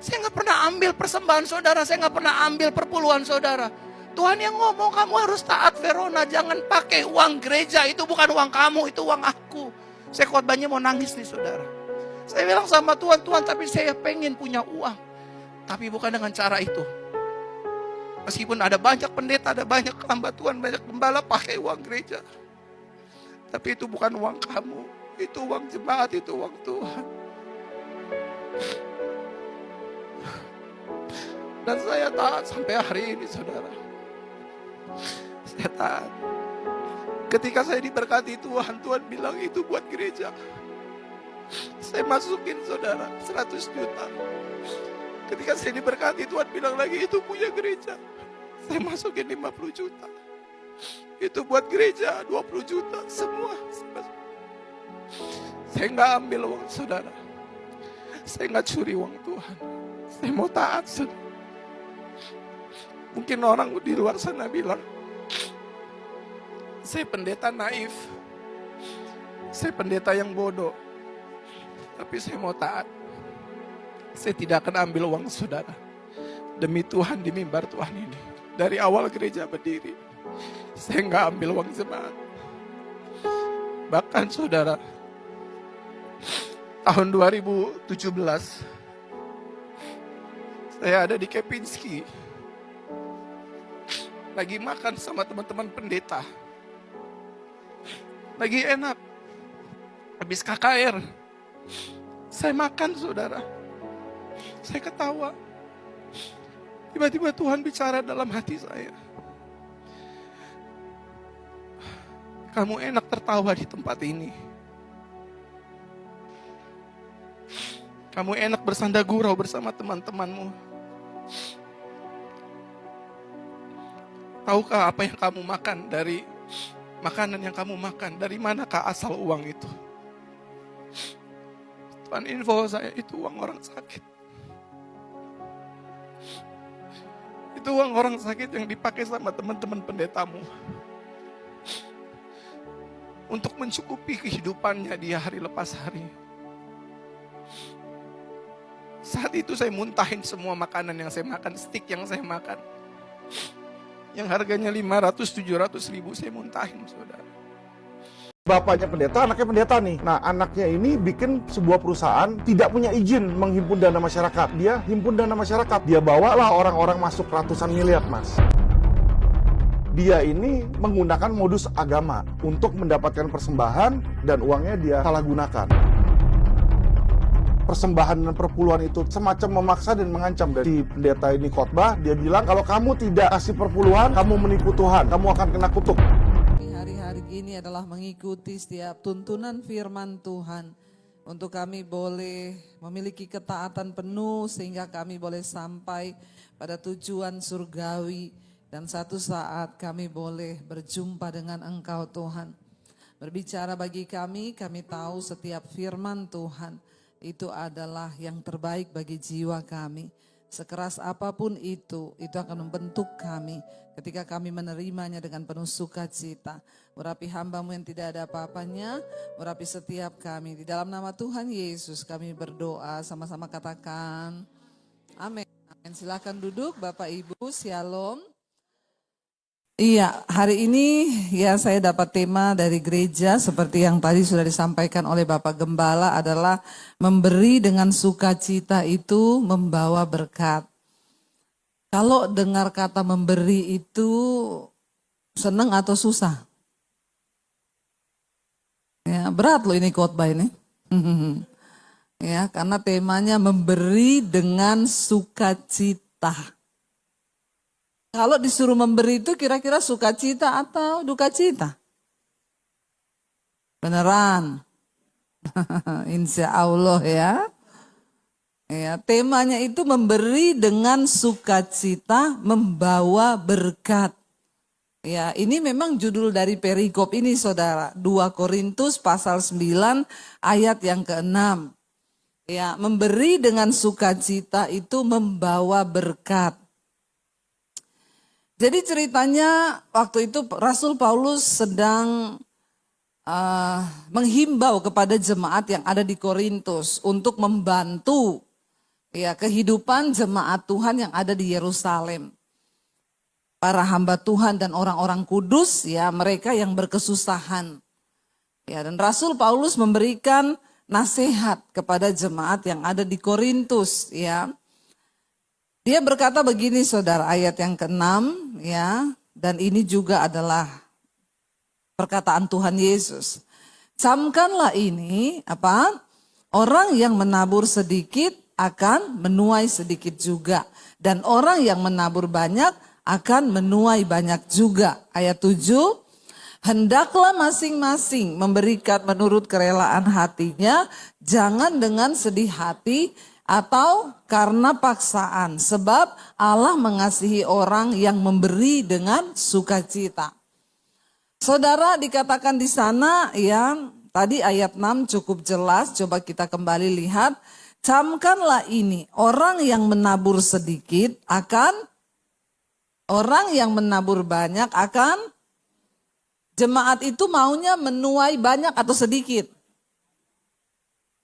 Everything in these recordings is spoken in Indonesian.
Saya nggak pernah ambil persembahan saudara, saya nggak pernah ambil perpuluhan saudara. Tuhan yang ngomong kamu harus taat Verona, jangan pakai uang gereja, itu bukan uang kamu, itu uang aku. Saya khotbahnya mau nangis nih saudara. Saya bilang sama Tuhan, Tuhan tapi saya pengen punya uang. Tapi bukan dengan cara itu. Meskipun ada banyak pendeta, ada banyak hamba Tuhan, banyak gembala pakai uang gereja. Tapi itu bukan uang kamu, itu uang jemaat, itu uang Tuhan. Dan saya taat sampai hari ini saudara. Saya taat. Ketika saya diberkati Tuhan, Tuhan bilang itu buat gereja. Saya masukin saudara 100 juta. Ketika saya diberkati Tuhan bilang lagi itu punya gereja. Saya masukin 50 juta. Itu buat gereja 20 juta. Semua. Saya nggak ambil uang saudara. Saya nggak curi uang Tuhan. Saya mau taat saudara. Mungkin orang di luar sana bilang, saya pendeta naif. Saya pendeta yang bodoh. Tapi saya mau taat. Saya tidak akan ambil uang saudara. Demi Tuhan di mimbar Tuhan ini. Dari awal gereja berdiri. Saya nggak ambil uang jemaat. Bahkan saudara, tahun 2017, saya ada di Kempinski. Lagi makan sama teman-teman pendeta. Lagi enak. Habis KKR. Saya makan saudara. Saya ketawa. Tiba-tiba Tuhan bicara dalam hati saya. Kamu enak tertawa di tempat ini. Kamu enak bersanda gurau bersama teman-temanmu. Tahukah apa yang kamu makan dari makanan yang kamu makan? Dari manakah asal uang itu? Tuhan info saya itu uang orang sakit. Itu uang orang sakit yang dipakai sama teman-teman pendetamu. Untuk mencukupi kehidupannya dia hari lepas hari. Saat itu saya muntahin semua makanan yang saya makan, steak yang saya makan. Yang harganya 500-700 ribu saya muntahin saudara. Bapaknya pendeta, anaknya pendeta nih. Nah, anaknya ini bikin sebuah perusahaan tidak punya izin menghimpun dana masyarakat. Dia himpun dana masyarakat. Dia bawalah orang-orang masuk ratusan miliar, Mas. Dia ini menggunakan modus agama untuk mendapatkan persembahan dan uangnya dia salah gunakan. Persembahan dan perpuluhan itu semacam memaksa dan mengancam. Dari pendeta ini khotbah, dia bilang kalau kamu tidak kasih perpuluhan, kamu menipu Tuhan, kamu akan kena kutuk. Hari-hari ini adalah mengikuti setiap tuntunan firman Tuhan. Untuk kami boleh memiliki ketaatan penuh sehingga kami boleh sampai pada tujuan surgawi. Dan satu saat kami boleh berjumpa dengan Engkau Tuhan. Berbicara bagi kami tahu setiap firman Tuhan itu adalah yang terbaik bagi jiwa kami. Sekeras apapun itu akan membentuk kami ketika kami menerimanya dengan penuh sukacita. Urapi hamba-Mu yang tidak ada apa-apanya, urapi setiap kami. Di dalam nama Tuhan Yesus kami berdoa, sama-sama katakan amin. Amin. Silakan duduk Bapak Ibu, Shalom. Iya, hari ini ya saya dapat tema dari gereja seperti yang tadi sudah disampaikan oleh Bapak Gembala adalah memberi dengan sukacita itu membawa berkat. Kalau dengar kata memberi itu senang atau susah? Ya, berat loh ini khotbah ini. Ya, karena temanya memberi dengan sukacita. Kalau disuruh memberi itu kira-kira sukacita atau duka cita? Beneran? Insya Allah ya. Ya, temanya itu memberi dengan sukacita membawa berkat. Ya, ini memang judul dari perikop ini saudara. 2 Korintus pasal 9 ayat yang ke-6. Ya, memberi dengan sukacita itu membawa berkat. Jadi ceritanya waktu itu Rasul Paulus sedang menghimbau kepada jemaat yang ada di Korintus untuk membantu ya kehidupan jemaat Tuhan yang ada di Yerusalem. Para hamba Tuhan dan orang-orang kudus, ya mereka yang berkesusahan. Ya, dan Rasul Paulus memberikan nasihat kepada jemaat yang ada di Korintus, ya. Dia berkata begini saudara, ayat yang ke-6, ya, dan ini juga adalah perkataan Tuhan Yesus. Camkanlah ini, orang yang menabur sedikit akan menuai sedikit juga. Dan orang yang menabur banyak akan menuai banyak juga. Ayat 7, hendaklah masing-masing memberikan menurut kerelaan hatinya, jangan dengan sedih hati, atau karena paksaan, sebab Allah mengasihi orang yang memberi dengan sukacita. Saudara, dikatakan di sana, ya, tadi ayat 6 cukup jelas, coba kita kembali lihat. Camkanlah ini, orang yang menabur sedikit orang yang menabur banyak akan, jemaat itu maunya menuai banyak atau sedikit?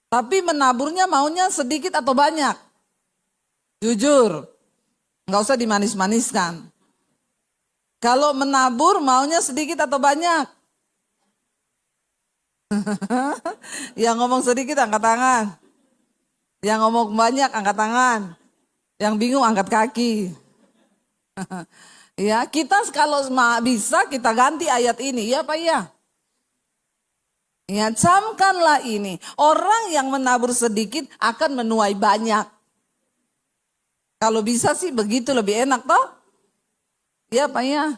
Tapi menaburnya maunya sedikit atau banyak? Jujur, nggak usah dimanis-maniskan. Kalau menabur maunya sedikit atau banyak? Yang ngomong sedikit angkat tangan. Yang ngomong banyak angkat tangan. Yang bingung angkat kaki. Ya, kita kalau bisa kita ganti ayat ini, ya Pak ya? Ya, camkanlah ini, orang yang menabur sedikit akan menuai banyak. Kalau bisa sih begitu lebih enak toh? Ya Pak ya?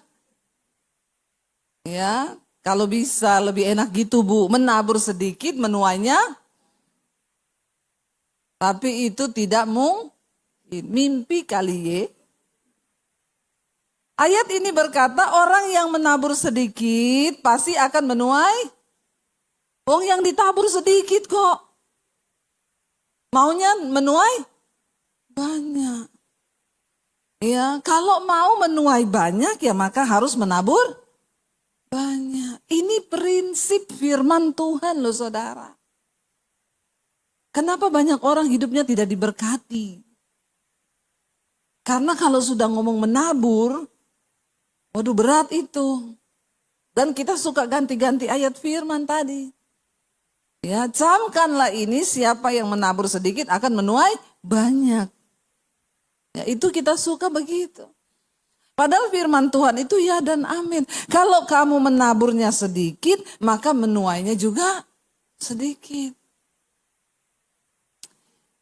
Ya, kalau bisa lebih enak gitu Bu, menabur sedikit menuainya. Tapi itu tidak mungkin, mimpi kali ya. Ayat ini berkata orang yang menabur sedikit pasti akan menuai. Yang ditabur sedikit kok. Maunya menuai banyak. Ya, kalau mau menuai banyak ya maka harus menabur banyak. Ini prinsip firman Tuhan loh saudara. Kenapa banyak orang hidupnya tidak diberkati? Karena kalau sudah ngomong menabur, waduh berat itu. Dan kita suka ganti-ganti ayat firman tadi. Ya, camkanlah ini, siapa yang menabur sedikit akan menuai banyak. Ya, itu kita suka begitu. Padahal firman Tuhan itu ya dan amin. Kalau kamu menaburnya sedikit, maka menuainya juga sedikit.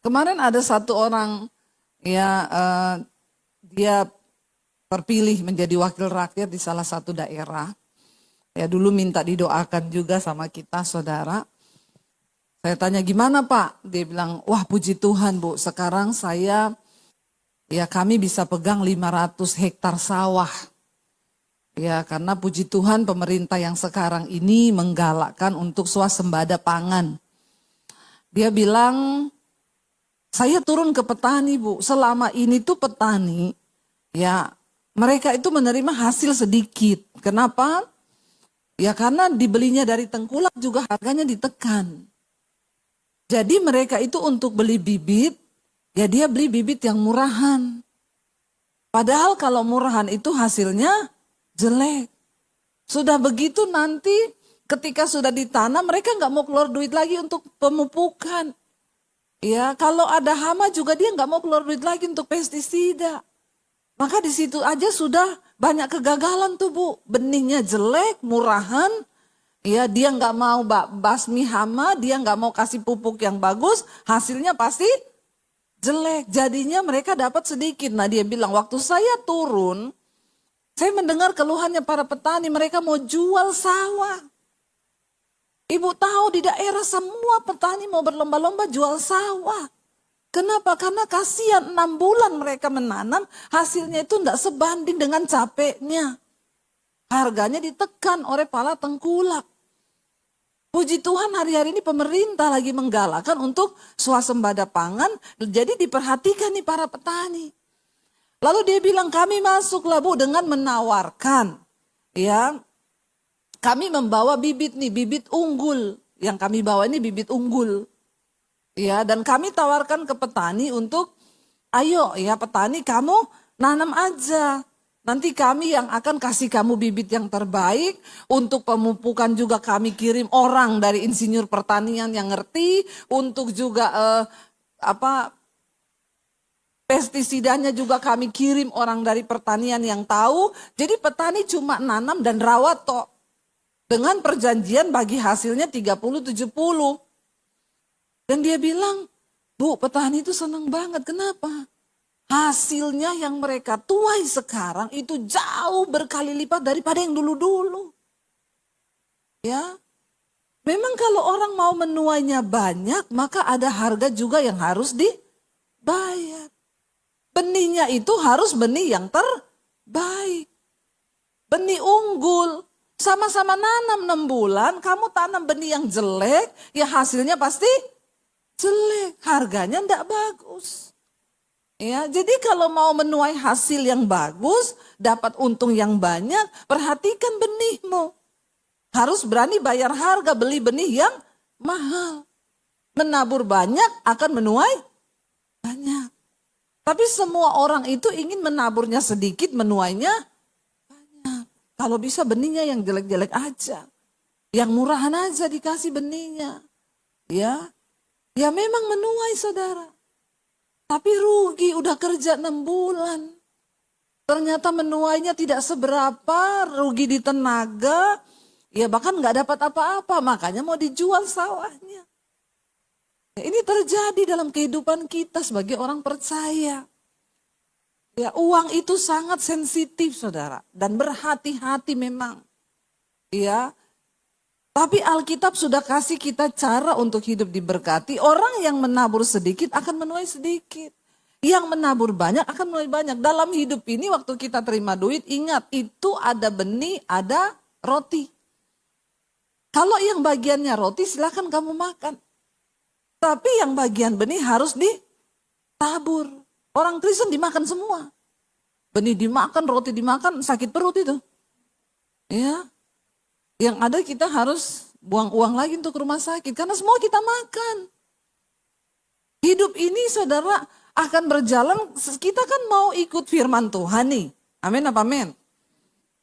Kemarin ada satu orang, ya dia terpilih menjadi wakil rakyat di salah satu daerah. Ya dulu minta didoakan juga sama kita saudara. Saya tanya gimana Pak? Dia bilang, wah puji Tuhan Bu, sekarang kami bisa pegang 500 hektar sawah. Ya karena puji Tuhan pemerintah yang sekarang ini menggalakkan untuk swasembada pangan. Dia bilang, saya turun ke petani Bu, selama ini tuh petani, ya mereka itu menerima hasil sedikit. Kenapa? Ya karena dibelinya dari tengkulak juga harganya ditekan. Jadi mereka itu untuk beli bibit, ya dia beli bibit yang murahan. Padahal kalau murahan itu hasilnya jelek. Sudah begitu nanti ketika sudah ditanam mereka nggak mau keluar duit lagi untuk pemupukan. Ya kalau ada hama juga dia nggak mau keluar duit lagi untuk pestisida. Maka di situ aja sudah banyak kegagalan tuh Bu. Benihnya jelek, murahan. Ya dia nggak mau basmi hama, dia nggak mau kasih pupuk yang bagus, hasilnya pasti jelek. Jadinya mereka dapat sedikit. Nah dia bilang waktu saya turun, saya mendengar keluhannya para petani, mereka mau jual sawah. Ibu tahu di daerah semua petani mau berlomba-lomba jual sawah. Kenapa? Karena kasihan 6 bulan mereka menanam, hasilnya itu tidak sebanding dengan capeknya. Harganya ditekan oleh para tengkulak. Puji Tuhan hari-hari ini pemerintah lagi menggalakkan untuk swasembada pangan, jadi diperhatikan nih para petani. Lalu dia bilang kami masuklah Bu dengan menawarkan, ya kami membawa bibit nih, bibit unggul. Yang kami bawa ini bibit unggul. Ya, dan kami tawarkan ke petani untuk Ayo ya petani, kamu nanam aja. Nanti kami yang akan kasih kamu bibit yang terbaik. Untuk pemupukan juga kami kirim orang dari insinyur pertanian yang ngerti. Untuk juga pestisidanya juga kami kirim orang dari pertanian yang tahu. Jadi petani cuma nanam dan rawat toh. Dengan perjanjian bagi hasilnya 30-70. Dan dia bilang, Bu, petani itu senang banget. Kenapa? Hasilnya yang mereka tuai sekarang itu jauh berkali lipat daripada yang dulu-dulu. Ya, memang kalau orang mau menuainya banyak, maka ada harga juga yang harus dibayar. Benihnya itu harus benih yang terbaik. Benih unggul. Sama-sama nanam 6 bulan, kamu tanam benih yang jelek, ya hasilnya pasti jelek. Harganya enggak bagus. Ya, jadi kalau mau menuai hasil yang bagus, dapat untung yang banyak, perhatikan benihmu. Harus berani bayar harga, beli benih yang mahal. Menabur banyak akan menuai banyak. Tapi semua orang itu ingin menaburnya sedikit, menuainya banyak. Kalau bisa benihnya yang jelek-jelek aja. Yang murahan aja dikasih benihnya. Ya, ya memang menuai saudara. Tapi rugi, udah kerja 6 bulan. Ternyata menuainya tidak seberapa, rugi di tenaga. Ya bahkan gak dapat apa-apa, makanya mau dijual sawahnya. Ini terjadi dalam kehidupan kita sebagai orang percaya. Ya, uang itu sangat sensitif saudara. Dan berhati-hati memang. Ya, tapi Alkitab sudah kasih kita cara untuk hidup diberkati. Orang yang menabur sedikit akan menuai sedikit. Yang menabur banyak akan menuai banyak. Dalam hidup ini waktu kita terima duit, ingat itu ada benih, ada roti. Kalau yang bagiannya roti silakan kamu makan. Tapi yang bagian benih harus ditabur. Orang Kristen dimakan semua. Benih dimakan, roti dimakan, sakit perut itu. Ya. Yang ada kita harus buang uang lagi untuk rumah sakit. Karena semua kita makan. Hidup ini saudara akan berjalan. Kita kan mau ikut firman Tuhan nih. Amin apa amin?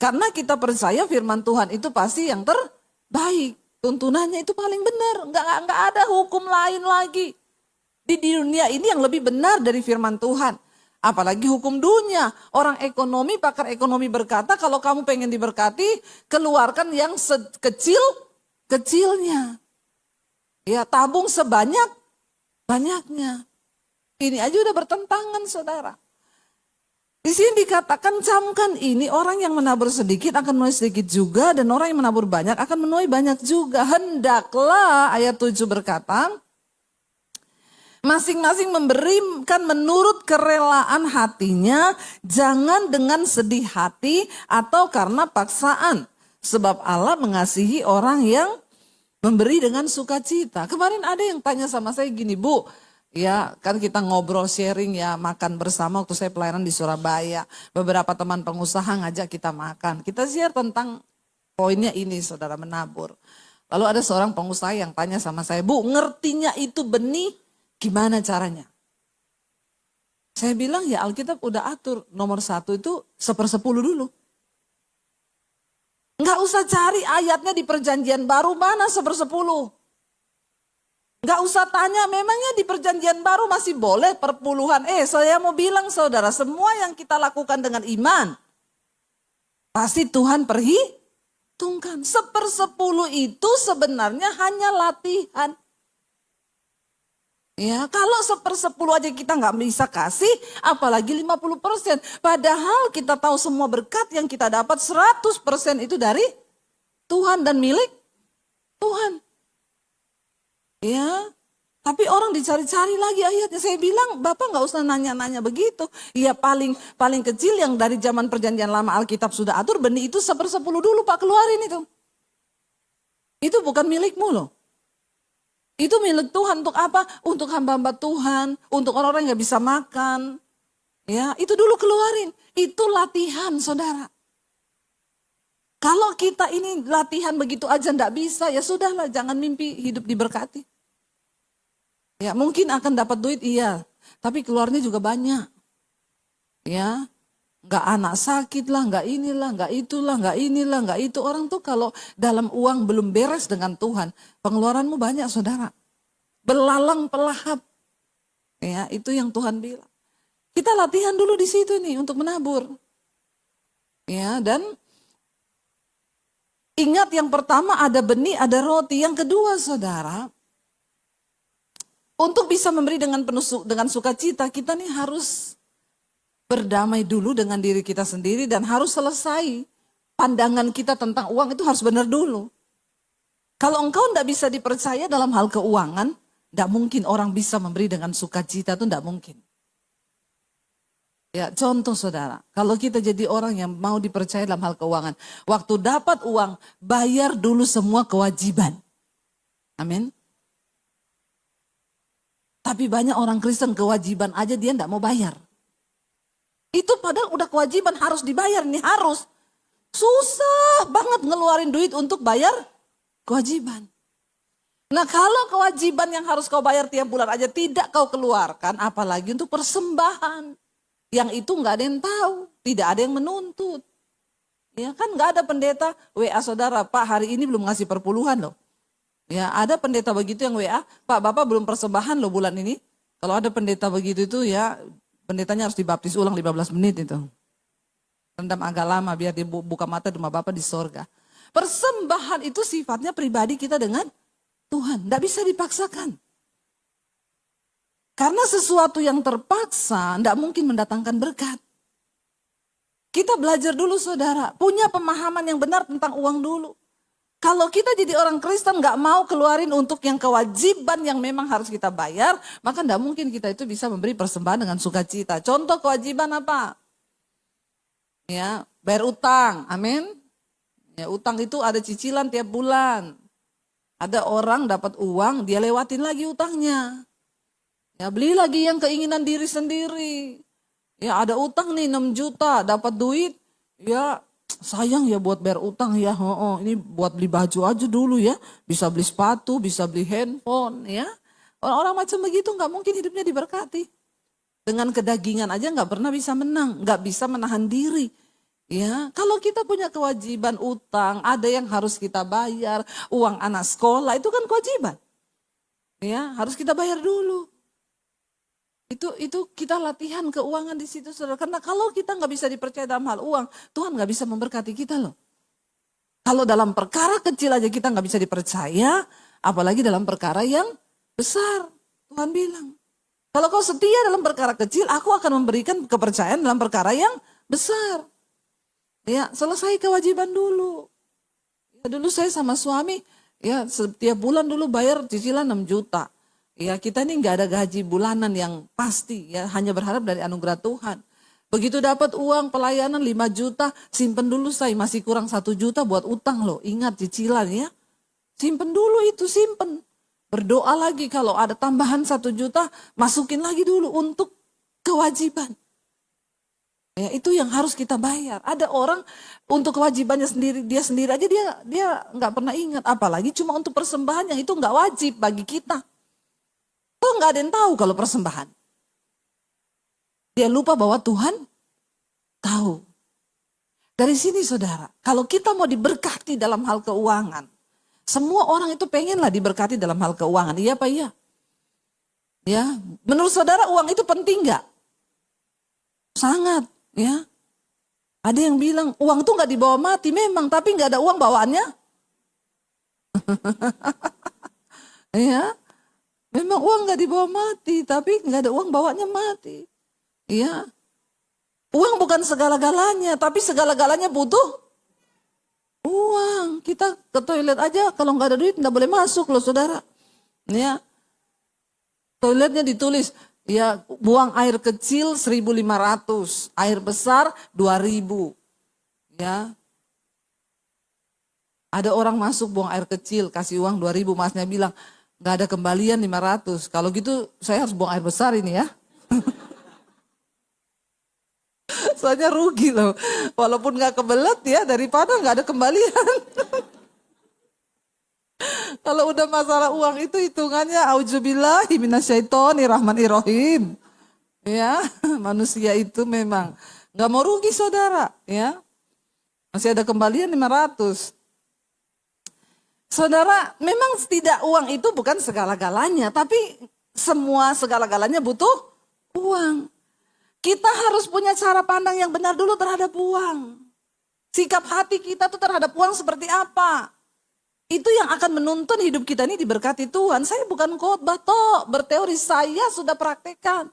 Karena kita percaya firman Tuhan itu pasti yang terbaik. Tuntunannya itu paling benar. Enggak ada hukum lain lagi. Di dunia ini yang lebih benar dari firman Tuhan. Apalagi hukum dunia. Orang ekonomi, pakar ekonomi berkata kalau kamu pengen diberkati, keluarkan yang kecilnya. Ya, tabung sebanyak-banyaknya. Ini aja udah bertentangan saudara. Di sini dikatakan camkan ini, orang yang menabur sedikit akan menuai sedikit juga, dan orang yang menabur banyak akan menuai banyak juga. Hendaklah, ayat 7 berkata, masing-masing memberikan menurut kerelaan hatinya, jangan dengan sedih hati atau karena paksaan. Sebab Allah mengasihi orang yang memberi dengan sukacita. Kemarin ada yang tanya sama saya gini, Bu, ya kan kita ngobrol sharing ya, makan bersama waktu saya pelayanan di Surabaya. Beberapa teman pengusaha ngajak kita makan. Kita share tentang poinnya ini saudara, menabur. Lalu ada seorang pengusaha yang tanya sama saya, Bu, ngertinya itu benih, gimana caranya? Saya bilang ya Alkitab udah atur, nomor 1 itu 1/10 dulu. Enggak usah cari ayatnya di perjanjian baru, mana 1/10. Enggak usah tanya, memangnya di perjanjian baru masih boleh perpuluhan. Saya mau bilang saudara, semua yang kita lakukan dengan iman, pasti Tuhan perhitungkan. 1/10 itu sebenarnya hanya latihan. Ya, kalau 1/10 aja kita nggak bisa kasih, apalagi 50%. Padahal kita tahu semua berkat yang kita dapat 100% itu dari Tuhan dan milik Tuhan. Ya, tapi orang dicari-cari lagi ayatnya. Saya bilang, Bapak nggak usah nanya-nanya begitu. Ya paling kecil yang dari zaman perjanjian lama Alkitab sudah atur, benih itu 1/10 dulu Pak keluarin itu. Itu bukan milikmu loh. Itu milik Tuhan untuk apa? Untuk hamba-hamba Tuhan, untuk orang-orang yang gak bisa makan. Ya, itu dulu keluarin. Itu latihan, saudara. Kalau kita ini latihan begitu aja ndak bisa, ya sudahlah, jangan mimpi hidup diberkati. Ya, mungkin akan dapat duit, iya. tapi keluarnya juga banyak. Ya, nggak anak sakit lah, nggak inilah, nggak itulah, nggak inilah, nggak itu. Orang tuh kalau dalam uang belum beres dengan Tuhan, pengeluaranmu banyak saudara. Belalang pelahap. Ya, itu yang Tuhan bilang. Kita latihan dulu di situ nih untuk menabur. Ya, dan ingat yang pertama ada benih, ada roti. Yang kedua saudara, untuk bisa memberi dengan penuh dengan sukacita, kita nih harus berdamai dulu dengan diri kita sendiri dan harus selesai. Pandangan kita tentang uang itu harus benar dulu. Kalau engkau tidak bisa dipercaya dalam hal keuangan, tidak mungkin orang bisa memberi dengan sukacita, itu tidak mungkin. Ya, contoh saudara, kalau kita jadi orang yang mau dipercaya dalam hal keuangan, waktu dapat uang, bayar dulu semua kewajiban. Amin. Tapi banyak orang Kristen kewajiban aja dia tidak mau bayar. Itu padahal udah kewajiban harus dibayar, ini harus. Susah banget ngeluarin duit untuk bayar kewajiban. Nah kalau kewajiban yang harus kau bayar tiap bulan aja tidak kau keluarkan, apalagi untuk persembahan. Yang itu nggak ada yang tahu, tidak ada yang menuntut. Ya kan nggak ada pendeta WA saudara, Pak hari ini belum ngasih perpuluhan loh. Ya ada pendeta begitu yang WA, Pak Bapak belum persembahan loh bulan ini. Kalau ada pendeta begitu itu ya pendetanya harus dibaptis ulang 15 menit itu. Rendam agak lama biar dia buka mata rumah Bapak di sorga. Persembahan itu sifatnya pribadi kita dengan Tuhan, tidak bisa dipaksakan. Karena sesuatu yang terpaksa tidak mungkin mendatangkan berkat. Kita belajar dulu saudara, punya pemahaman yang benar tentang uang dulu. Kalau kita jadi orang Kristen nggak mau keluarin untuk yang kewajiban yang memang harus kita bayar, maka tidak mungkin kita itu bisa memberi persembahan dengan sukacita. Contoh kewajiban apa? Ya, bayar utang, amin. Ya, utang itu ada cicilan tiap bulan. Ada orang dapat uang, dia lewatin lagi utangnya. Ya, beli lagi yang keinginan diri sendiri. Ya, ada utang nih 6 juta, dapat duit, ya. Sayang ya buat bayar utang ya, ini buat beli baju aja dulu ya, bisa beli sepatu, bisa beli handphone ya. Orang-orang macam begitu nggak mungkin hidupnya diberkati. Dengan kedagingan aja nggak pernah bisa menang, nggak bisa menahan diri. Ya, kalau kita punya kewajiban utang, ada yang harus kita bayar, uang anak sekolah itu kan kewajiban. Ya, harus kita bayar dulu. Itu kita latihan keuangan di situ saudara. Karena kalau kita nggak bisa dipercaya dalam hal uang, Tuhan nggak bisa memberkati kita loh. Kalau dalam perkara kecil aja kita nggak bisa dipercaya, apalagi dalam perkara yang besar. Tuhan bilang, kalau kau setia dalam perkara kecil, aku akan memberikan kepercayaan dalam perkara yang besar. Ya, selesai kewajiban dulu. Ya, dulu saya sama suami, ya setiap bulan dulu bayar cicilan 6 juta. Ya kita ini nggak ada gaji bulanan yang pasti ya, hanya berharap dari anugerah Tuhan. Begitu dapat uang pelayanan 5 juta, simpen dulu saya masih kurang 1 juta buat utang loh. Ingat cicilan ya, simpen dulu itu simpen. Berdoa lagi kalau ada tambahan 1 juta, masukin lagi dulu untuk kewajiban. Ya itu yang harus kita bayar. Ada orang untuk kewajibannya sendiri, dia sendiri aja dia nggak pernah ingat, apalagi cuma untuk persembahan yang itu nggak wajib bagi kita. Oh nggak ada yang tahu kalau persembahan. Dia lupa bahwa Tuhan tahu. Dari sini saudara, kalau kita mau diberkati dalam hal keuangan, semua orang itu pengenlah diberkati dalam hal keuangan. Iya Pak, iya? Ya, menurut saudara uang itu penting nggak? Sangat, ya. Ada yang bilang uang tuh nggak dibawa mati, memang, tapi nggak ada uang bawaannya. Ya. Memang uang nggak dibawa mati, tapi nggak ada uang bawanya mati. Iya, uang bukan segala-galanya, tapi segala-galanya butuh uang. Kita ke toilet aja kalau nggak ada duit nggak boleh masuk loh saudara. Ya, toiletnya ditulis, ya buang air kecil 1.500, air besar 2.000. Ya, ada orang masuk buang air kecil kasih uang 2.000, masnya bilang, nggak ada kembalian 500. Kalau gitu saya harus buang air besar ini ya. Soalnya rugi loh. Walaupun nggak kebelet ya, daripada nggak ada kembalian. Kalau udah masalah uang itu hitungannya auzubillahi minasyaitonirrahmanirrahim. Ya, manusia itu memang nggak mau rugi saudara, ya. Masih ada kembalian 500. Saudara, memang tidak uang itu bukan segala-galanya, tapi semua segala-galanya butuh uang. Kita harus punya cara pandang yang benar dulu terhadap uang. Sikap hati kita tuh terhadap uang seperti apa? Itu yang akan menuntun hidup kita ini diberkati Tuhan. Saya bukan khotbah toh, berteori, saya sudah praktekkan.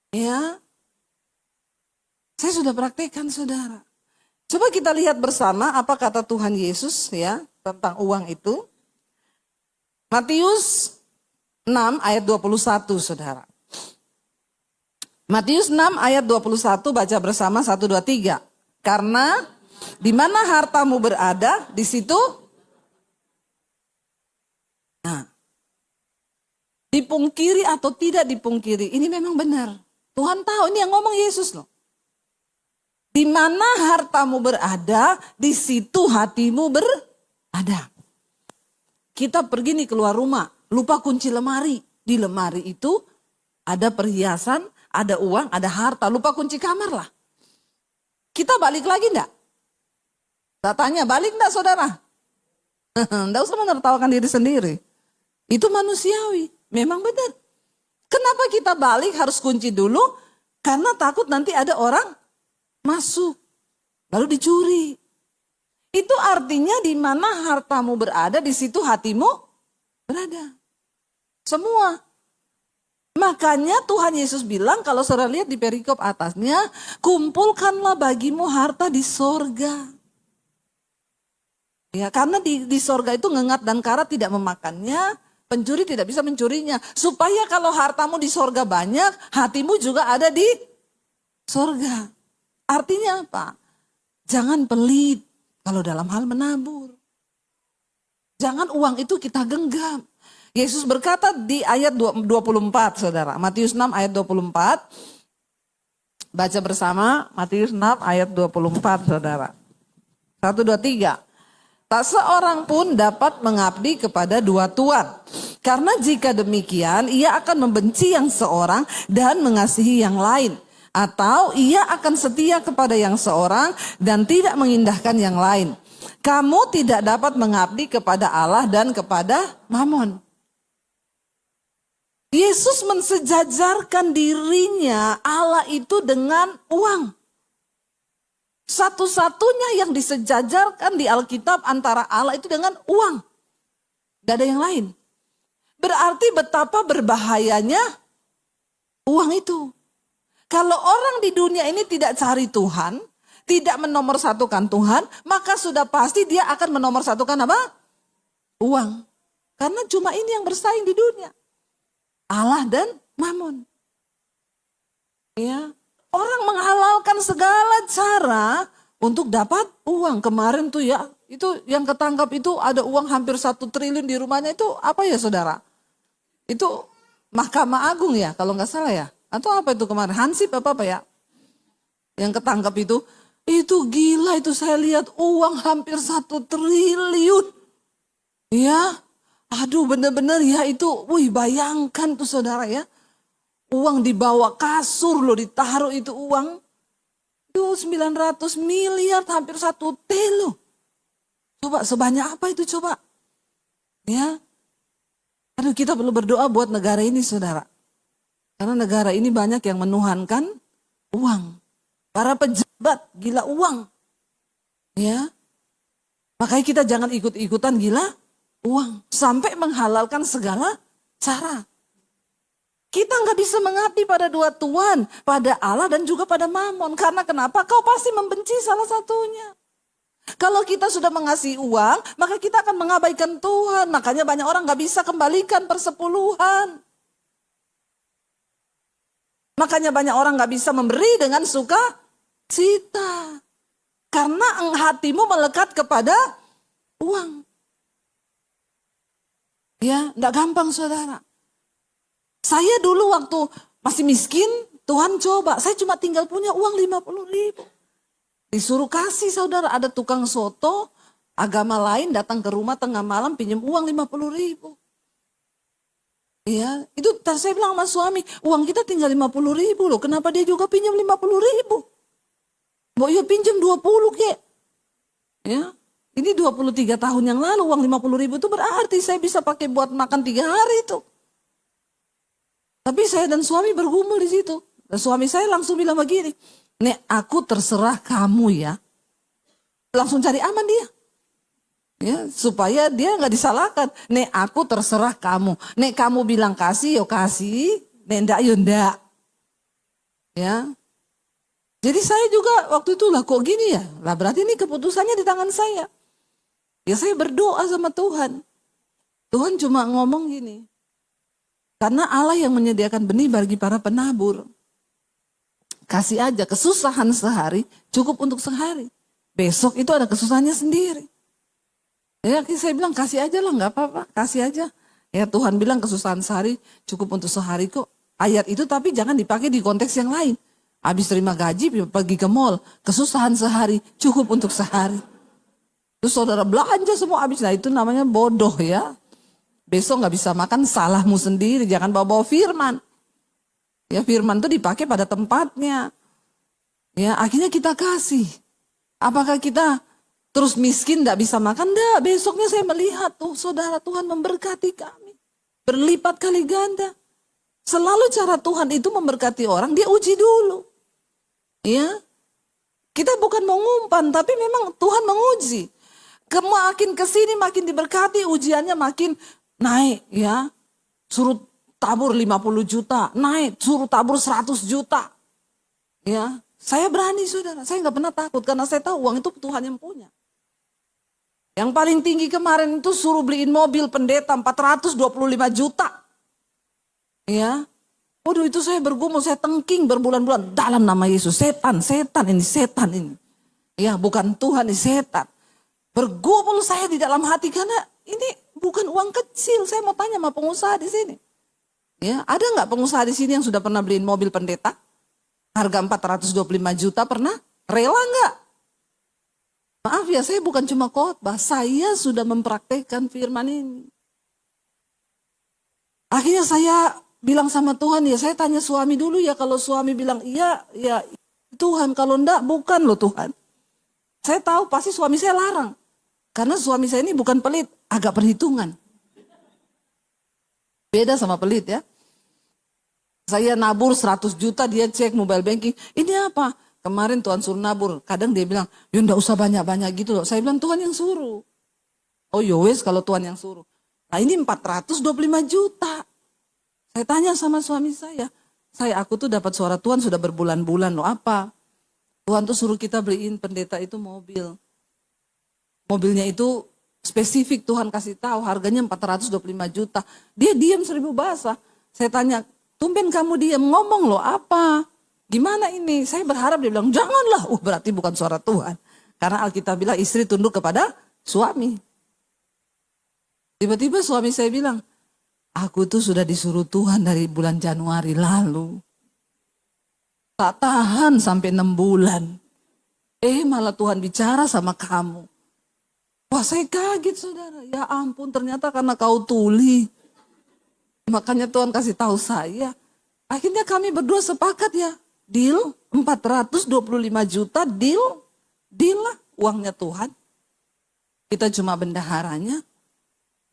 Ya, saya sudah praktekkan saudara. Coba kita lihat bersama apa kata Tuhan Yesus ya tentang uang itu. Matius 6 ayat 21 saudara. Matius 6 ayat 21 baca bersama 1, 2, 3. Karena di mana hartamu berada di situ. Nah, dipungkiri atau tidak dipungkiri ini memang benar. Tuhan tahu ini yang ngomong Yesus loh. Di mana hartamu berada, di situ hatimu berada. Kita pergi nih keluar rumah, lupa kunci lemari. Di lemari itu ada perhiasan, ada uang, ada harta. Lupa kunci kamar lah. Kita balik lagi enggak? Saya tanya, balik enggak saudara? Enggak usah menertawakan diri sendiri. Itu manusiawi, memang benar. Kenapa kita balik harus kunci dulu? Karena takut nanti ada orang masuk, lalu dicuri. Itu artinya di mana hartamu berada, di situ hatimu berada. Semua. Makanya Tuhan Yesus bilang, kalau saudara lihat di perikop atasnya, kumpulkanlah bagimu harta di sorga. Ya, karena di sorga itu ngengat dan karat tidak memakannya, pencuri tidak bisa mencurinya. Supaya kalau hartamu di sorga banyak, hatimu juga ada di sorga. Artinya apa? Jangan pelit kalau dalam hal menabur. Jangan uang itu kita genggam. Yesus berkata di ayat 24 saudara. Matius 6 ayat 24. Baca bersama Matius 6 ayat 24 saudara. 1, 2, 3. Tak seorang pun dapat mengabdi kepada dua tuan. Karena jika demikian, ia akan membenci yang seorang dan mengasihi yang lain. Atau ia akan setia kepada yang seorang dan tidak mengindahkan yang lain. Kamu tidak dapat mengabdi kepada Allah dan kepada Mamon. Yesus mensejajarkan dirinya Allah itu dengan uang. Satu-satunya yang disejajarkan di Alkitab antara Allah itu dengan uang. Gak ada yang lain. Berarti betapa berbahayanya uang itu. Kalau orang di dunia ini tidak cari Tuhan, tidak menomorsatukan Tuhan, maka sudah pasti dia akan menomorsatukan apa? Uang. Karena cuma ini yang bersaing di dunia. Allah dan Mamon. Ya. Orang menghalalkan segala cara untuk dapat uang. Kemarin tuh ya, itu yang ketangkap itu ada uang hampir 1 triliun di rumahnya itu apa ya saudara? Itu Mahkamah Agung ya kalau nggak salah ya. Atau apa itu kemarin? Hansip apa ya? Yang ketangkap itu gila itu saya lihat uang hampir 1 triliun. Ya, aduh bener-bener ya itu, wih bayangkan tuh saudara ya. Uang dibawa kasur loh, ditaruh itu uang. Itu 900 miliar, hampir 1 T loh. Coba sebanyak apa itu coba. Ya. Aduh kita perlu berdoa buat negara ini saudara. Karena negara ini banyak yang menuhankan uang. Para pejabat gila uang. Ya. Makanya kita jangan ikut-ikutan gila uang. Sampai menghalalkan segala cara. Kita nggak bisa mengabdi pada dua tuan, pada Allah dan juga pada Mamon. Karena kenapa? Kau pasti membenci salah satunya. Kalau kita sudah mengasihi uang, maka kita akan mengabaikan Tuhan. Makanya banyak orang nggak bisa kembalikan persepuluhan. Makanya banyak orang nggak bisa memberi dengan sukacita. Karena hatimu melekat kepada uang. Ya, nggak gampang saudara. Saya dulu waktu masih miskin, Tuhan coba. Saya cuma tinggal punya uang 50.000. Disuruh kasih saudara, ada tukang soto, agama lain datang ke rumah tengah malam pinjam uang 50.000. Ya, itu saya bilang sama suami, uang kita tinggal 50.000 loh, kenapa dia juga pinjam 50.000? Mau ya pinjam 20 kek. Ya, ini 23 tahun yang lalu uang 50.000 itu berarti saya bisa pakai buat makan 3 hari itu. Tapi saya dan suami bergumul di situ. Dan suami saya langsung bilang begini, Nek aku terserah kamu ya. Langsung cari aman dia. Ya, supaya dia nggak disalahkan. Nek aku terserah kamu. Nek kamu bilang kasih, yo kasih. Nek enggak, yo enggak. Ya. Jadi saya juga waktu itu lah kok gini ya. Lah berarti ini keputusannya di tangan saya. Ya saya berdoa sama Tuhan. Tuhan cuma ngomong gini. Karena Allah yang menyediakan benih bagi para penabur. Kasih aja kesusahan sehari cukup untuk sehari. Besok itu ada kesusahannya sendiri. Ya saya bilang kasih aja lah nggak apa-apa. Kasih aja. Ya Tuhan bilang kesusahan sehari cukup untuk sehari kok. Ayat itu tapi jangan dipakai di konteks yang lain. Habis terima gaji pergi ke mall. Kesusahan sehari cukup untuk sehari. Terus saudara belanja semua habis. Nah itu namanya bodoh ya. Besok nggak bisa makan salahmu sendiri. Jangan bawa-bawa firman. Ya firman itu dipakai pada tempatnya. Ya akhirnya kita kasih. Apakah kita terus miskin nggak bisa makan? Nggak. Besoknya saya melihat tuh saudara Tuhan memberkati kami. Berlipat kali ganda. Selalu cara Tuhan itu memberkati orang, dia uji dulu. Ya, kita bukan mau ngumpan, tapi memang Tuhan menguji. Makin kesini makin diberkati, ujiannya makin naik. Ya, suruh tabur 50 juta, naik, suruh tabur 100 juta. Ya, saya berani saudara, saya nggak pernah takut karena saya tahu uang itu Tuhan yang punya. Yang paling tinggi kemarin itu suruh beliin mobil pendeta 425 juta. Ya, waduh itu saya bergumul, saya tengking berbulan-bulan dalam nama Yesus. Setan ini. Ya, bukan Tuhan, ini setan. Bergumul saya di dalam hati karena ini bukan uang kecil. Saya mau tanya sama pengusaha di sini. Ya, ada nggak pengusaha di sini yang sudah pernah beliin mobil pendeta? Harga 425 juta pernah? Rela nggak? Maaf ya, saya bukan cuma khotbah, saya sudah mempraktekkan firman ini. Akhirnya saya bilang sama Tuhan, ya saya tanya suami dulu ya, kalau suami bilang iya, ya Tuhan, kalau enggak bukan loh Tuhan. Saya tahu pasti suami saya larang. Karena suami saya ini bukan pelit, agak perhitungan. Beda sama pelit ya. Saya nabur 100 juta, dia cek mobile banking, ini apa? Kemarin Tuhan suruh nabur, kadang dia bilang, ya enggak usah banyak-banyak gitu loh. Saya bilang Tuhan yang suruh. Oh yowes kalau Tuhan yang suruh. Nah ini 425 juta. Saya tanya sama suami saya, aku tuh dapat suara Tuhan sudah berbulan-bulan loh, apa? Tuhan tuh suruh kita beliin pendeta itu mobil. Mobilnya itu spesifik Tuhan kasih tahu, harganya 425 juta. Dia diam 1000 bahasa. Saya tanya, tumben kamu diam, ngomong loh apa? Gimana ini? Saya berharap dia bilang, janganlah. Berarti bukan suara Tuhan. Karena Alkitab bilang istri tunduk kepada suami. Tiba-tiba suami saya bilang, aku tuh sudah disuruh Tuhan dari bulan Januari lalu. Tak tahan sampai 6 bulan. Malah Tuhan bicara sama kamu. Wah saya kaget saudara. Ya ampun ternyata karena kau tuli. Makanya Tuhan kasih tahu saya. Akhirnya kami berdua sepakat ya. Deal 425 juta deal. Deal lah uangnya Tuhan. Kita cuma bendaharanya.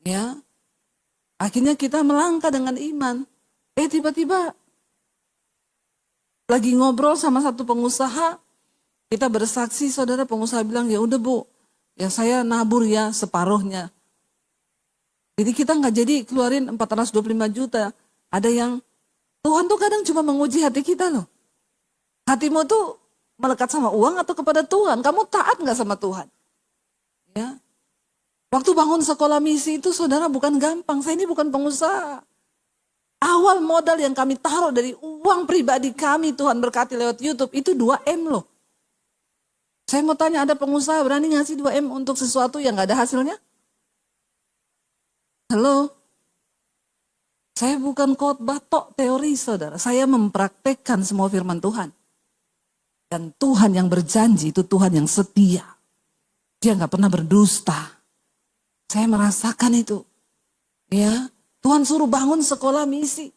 Ya. Akhirnya kita melangkah dengan iman. Tiba-tiba lagi ngobrol sama satu pengusaha. Kita bersaksi saudara, pengusaha bilang ya udah Bu. Ya saya nabur ya separuhnya. Jadi kita nggak jadi keluarin 425 juta. Ada yang Tuhan tuh kadang cuma menguji hati kita loh. Hatimu tuh melekat sama uang atau kepada Tuhan? Kamu taat nggak sama Tuhan? Ya. Waktu bangun sekolah misi itu saudara bukan gampang. Saya ini bukan pengusaha. Awal modal yang kami taruh dari uang pribadi kami Tuhan berkati lewat YouTube itu 2M loh. Saya mau tanya ada pengusaha berani ngasih 2M untuk sesuatu yang gak ada hasilnya? Halo? Saya bukan khotbah tok teori saudara. Saya mempraktekkan semua firman Tuhan. Dan Tuhan yang berjanji itu Tuhan yang setia. Dia gak pernah berdusta. Saya merasakan itu. Ya, Tuhan suruh bangun sekolah misi.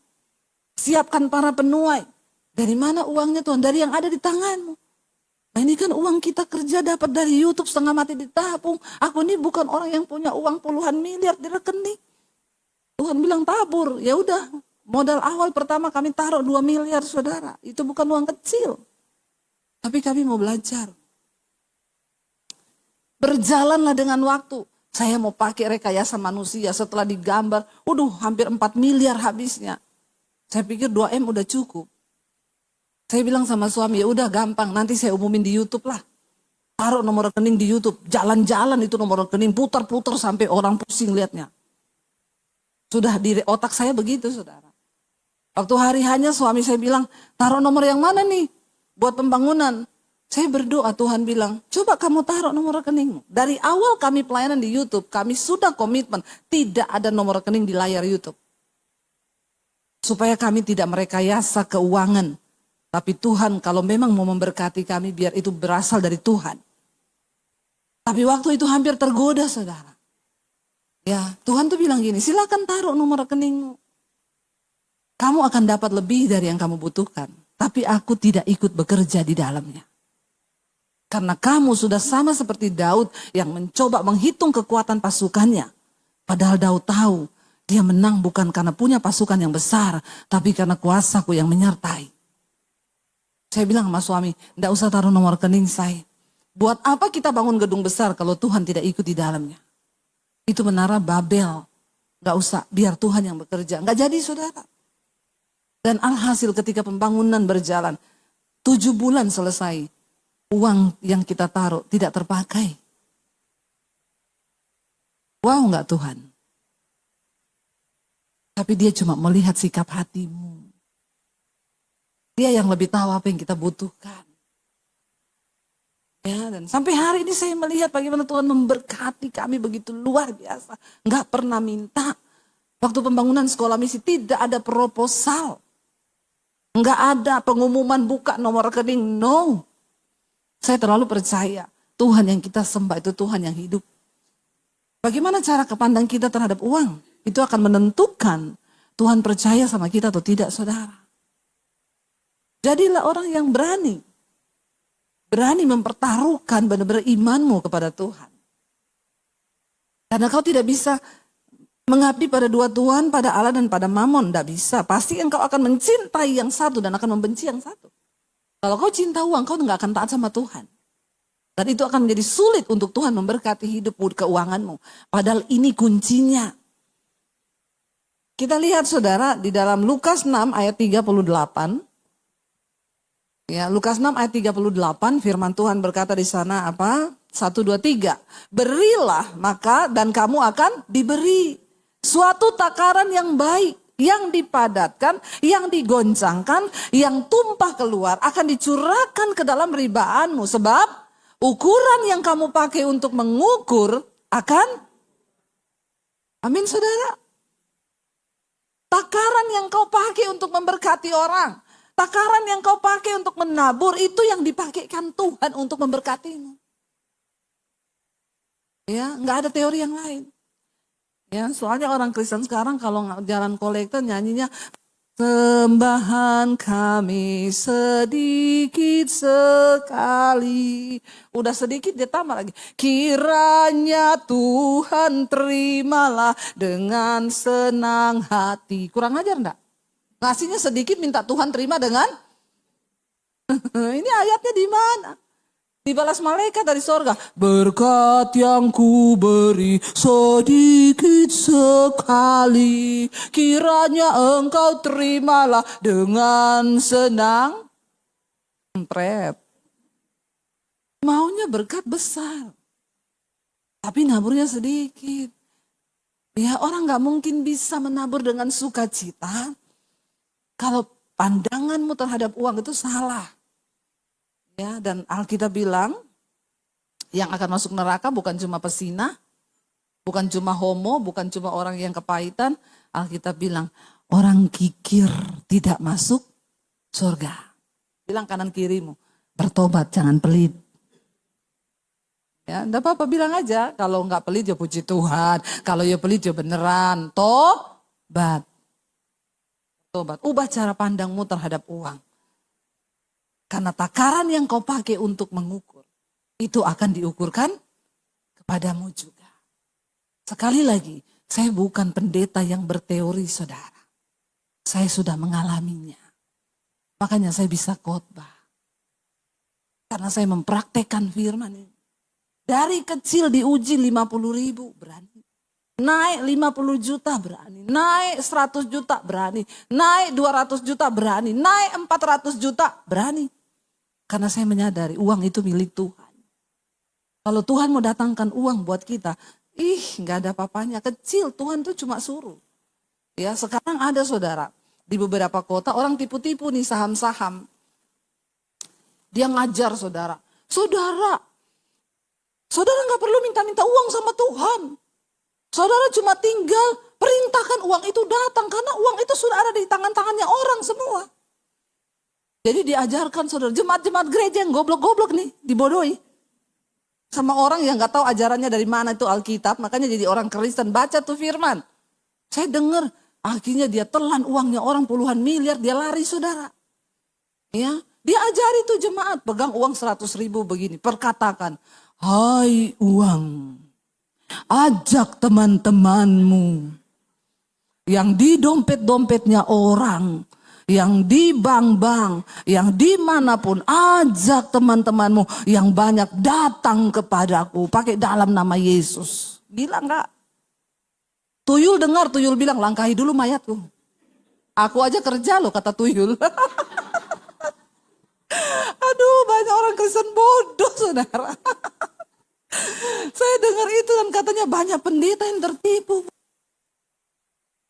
Siapkan para penuai. Dari mana uangnya Tuhan? Dari yang ada di tanganmu. Nah ini kan uang kita kerja dapat dari YouTube setengah mati ditabung. Aku ini bukan orang yang punya uang puluhan miliar di rekening. Tuhan bilang tabur. Ya udah, modal awal pertama kami taruh 2 miliar saudara. Itu bukan uang kecil. Tapi kami mau belajar. Berjalanlah dengan waktu. Saya mau pakai rekayasa manusia setelah digambar. Waduh, hampir 4 miliar habisnya. Saya pikir 2M udah cukup. Saya bilang sama suami, ya udah gampang, nanti saya umumin di YouTube lah. Taruh nomor rekening di YouTube, jalan-jalan itu nomor rekening, putar-putar sampai orang pusing liatnya. Sudah di otak saya begitu saudara. Waktu hari hanya suami saya bilang, taruh nomor yang mana nih buat pembangunan. Saya berdoa, Tuhan bilang, coba kamu taruh nomor rekeningmu. Dari awal kami pelayanan di YouTube, kami sudah komitmen tidak ada nomor rekening di layar YouTube. Supaya kami tidak merekayasa keuangan. Tapi Tuhan kalau memang mau memberkati kami, biar itu berasal dari Tuhan. Tapi waktu itu hampir tergoda saudara. Ya, Tuhan tuh bilang gini, silakan taruh nomor rekeningmu. Kamu akan dapat lebih dari yang kamu butuhkan. Tapi aku tidak ikut bekerja di dalamnya. Karena kamu sudah sama seperti Daud yang mencoba menghitung kekuatan pasukannya. Padahal Daud tahu dia menang bukan karena punya pasukan yang besar, tapi karena kuasaku yang menyertai. Saya bilang sama suami, enggak usah taruh nomor rekening saya. Buat apa kita bangun gedung besar kalau Tuhan tidak ikut di dalamnya? Itu menara Babel. Enggak usah, biar Tuhan yang bekerja. Enggak jadi saudara. Dan alhasil ketika pembangunan berjalan, 7 bulan selesai. Uang yang kita taruh tidak terpakai. Wow enggak Tuhan? Tapi dia cuma melihat sikap hatimu. Dia yang lebih tahu apa yang kita butuhkan. Ya, dan sampai hari ini saya melihat bagaimana Tuhan memberkati kami begitu luar biasa. Enggak pernah minta. Waktu pembangunan sekolah misi tidak ada proposal. Enggak ada pengumuman buka nomor rekening. No. Saya terlalu percaya Tuhan yang kita sembah itu Tuhan yang hidup. Bagaimana cara kepandang kita terhadap uang? Itu akan menentukan Tuhan percaya sama kita atau tidak saudara. Jadilah orang yang berani. Berani mempertaruhkan benar-benar imanmu kepada Tuhan. Karena kau tidak bisa mengabdi pada dua Tuhan, pada Allah dan pada Mamon. Tidak bisa. Pasti engkau akan mencintai yang satu dan akan membenci yang satu. Kalau kau cinta uang, kau nggak akan taat sama Tuhan. Dan itu akan menjadi sulit untuk Tuhan memberkati hidupmu, keuanganmu. Padahal ini kuncinya. Kita lihat saudara di dalam Lukas 6 ayat 38. Ya, Lukas 6 ayat 38 firman Tuhan berkata di sana apa? 1, 2, 3. Berilah maka dan kamu akan diberi suatu takaran yang baik, yang dipadatkan, yang digoncangkan, yang tumpah keluar akan dicurahkan ke dalam ribaanmu. Sebab ukuran yang kamu pakai untuk mengukur akan, amin saudara. Takaran yang kau pakai untuk memberkati orang. Takaran yang kau pakai untuk menabur itu yang dipakaikan Tuhan untuk memberkatimu. Ya, nggak ada teori yang lain. Ya, soalnya orang Kristen sekarang kalau jalan kolektor nyanyinya sembahan kami sedikit sekali. Udah sedikit dia tambah lagi. Kiranya Tuhan terimalah dengan senang hati. Kurang ajar enggak? Ngasihnya sedikit minta Tuhan terima dengan ini ayatnya di mana? Dibalas malaikat dari sorga. Berkat yang ku beri sedikit sekali. Kiranya engkau terimalah dengan senang. Empret. Maunya berkat besar. Tapi naburnya sedikit. Ya orang gak mungkin bisa menabur dengan sukacita. Kalau pandanganmu terhadap uang itu salah. Ya, dan Alkitab bilang yang akan masuk neraka bukan cuma pesinah, bukan cuma homo, bukan cuma orang yang kepahitan. Alkitab bilang orang kikir tidak masuk surga. Bilang kanan kirimu, bertobat jangan pelit. Ya, enggak apa-apa bilang aja, kalau enggak pelit ya puji Tuhan, kalau ya pelit ya beneran. Toh Tobat. Ubah cara pandangmu terhadap uang. Karena takaran yang kau pakai untuk mengukur, itu akan diukurkan kepadamu juga. Sekali lagi, saya bukan pendeta yang berteori, saudara. Saya sudah mengalaminya. Makanya saya bisa khotbah. Karena saya mempraktekkan firman ini. Dari kecil diuji 50.000, berani. Naik 50 juta berani, naik 100 juta berani, naik 200 juta berani, naik 400 juta berani. Karena saya menyadari uang itu milik Tuhan. Kalau Tuhan mau datangkan uang buat kita, nggak ada apa-apanya. Kecil, Tuhan tuh cuma suruh. Ya, sekarang ada saudara, di beberapa kota orang tipu-tipu nih saham-saham. Dia ngajar saudara. Saudara nggak perlu minta-minta uang sama Tuhan. Saudara cuma tinggal perintahkan uang itu datang. Karena uang itu sudah ada di tangan-tangannya orang semua. Jadi diajarkan saudara, jemaat-jemaat gereja yang goblok-goblok nih, dibodohi. Sama orang yang gak tahu ajarannya dari mana itu Alkitab. Makanya jadi orang Kristen, baca tuh firman. Saya dengar, akhirnya dia telan uangnya orang puluhan miliar, dia lari saudara. Ya, dia ajari tuh jemaat, pegang uang 100.000 begini, perkatakan, hai uang. Ajak teman-temanmu yang di dompet-dompetnya orang, yang di bank-bank, yang dimanapun, ajak teman-temanmu yang banyak datang kepadaku, pakai dalam nama Yesus. Gila enggak? Tuyul dengar, tuyul bilang, langkahi dulu mayatku. Aku aja kerja loh, kata tuyul. Aduh, banyak orang Kristen bodoh saudara. Saya dengar itu dan katanya banyak pendeta yang tertipu.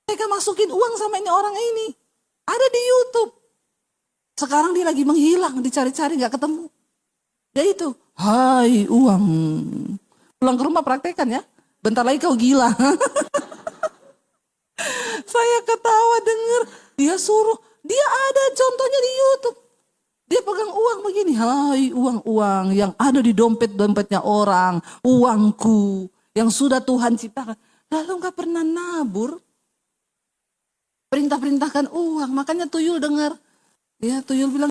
Mereka masukin uang sama ini orang ini. Ada di YouTube. Sekarang dia lagi menghilang, dicari-cari gak ketemu. Dia itu, hai uang. Pulang ke rumah praktekan ya. Bentar lagi kau gila. Saya ketawa dengar. Dia suruh, dia ada contohnya di YouTube. Dia pegang uang begini, hai uang-uang yang ada di dompet-dompetnya orang, uangku yang sudah Tuhan ciptakan. Lalu gak pernah nabur, perintah-perintahkan uang, makanya tuyul dengar. Ya tuyul bilang,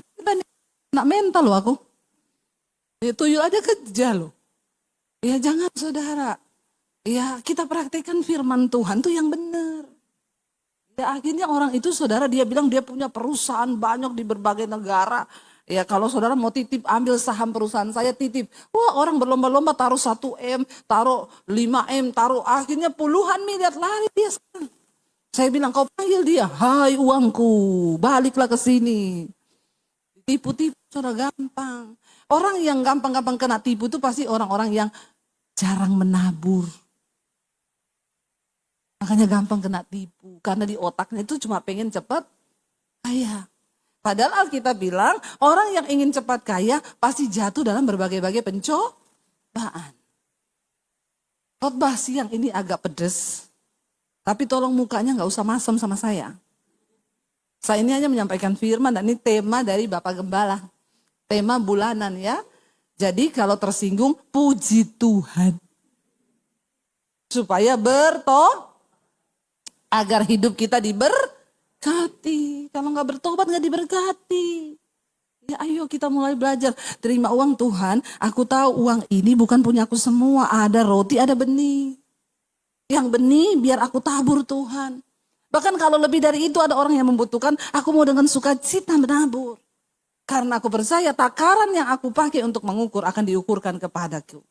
nak mental loh aku. Ya tuyul aja kerja loh. Ya jangan saudara, ya kita praktekkan firman Tuhan tuh yang benar. Ya akhirnya orang itu saudara dia bilang dia punya perusahaan banyak di berbagai negara. Ya kalau saudara mau titip ambil saham perusahaan saya titip. Wah orang berlomba-lomba taruh 1 M, taruh 5 M, taruh akhirnya puluhan miliar lari dia sekarang. Saya bilang kau panggil dia, hai uangku baliklah ke sini. Tipu-tipu saudara gampang. Orang yang gampang-gampang kena tipu itu pasti orang-orang yang jarang menabur. Makanya gampang kena tipu. Karena di otaknya itu cuma pengen cepat kaya. Padahal Alkitab bilang orang yang ingin cepat kaya pasti jatuh dalam berbagai-bagai pencobaan. Khotbah siang ini agak pedes. Tapi tolong mukanya gak usah masam sama saya. Saya ini hanya menyampaikan firman dan ini tema dari Bapak Gembala. Tema bulanan ya. Jadi kalau tersinggung puji Tuhan. Supaya agar hidup kita diberkati. Kalau nggak bertobat nggak diberkati. Ya ayo kita mulai belajar. Terima uang Tuhan. Aku tahu uang ini bukan punya aku semua. Ada roti, ada benih. Yang benih biar aku tabur Tuhan. Bahkan kalau lebih dari itu ada orang yang membutuhkan. Aku mau dengan sukacita menabur. Karena aku percaya takaran yang aku pakai untuk mengukur akan diukurkan kepadaku.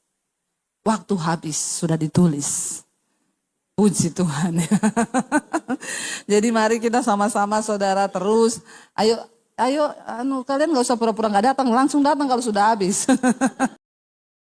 Waktu habis sudah ditulis. Puji Tuhan. Jadi mari kita sama-sama saudara terus. Ayo kalian gak usah pura-pura gak datang. Langsung datang kalau sudah habis.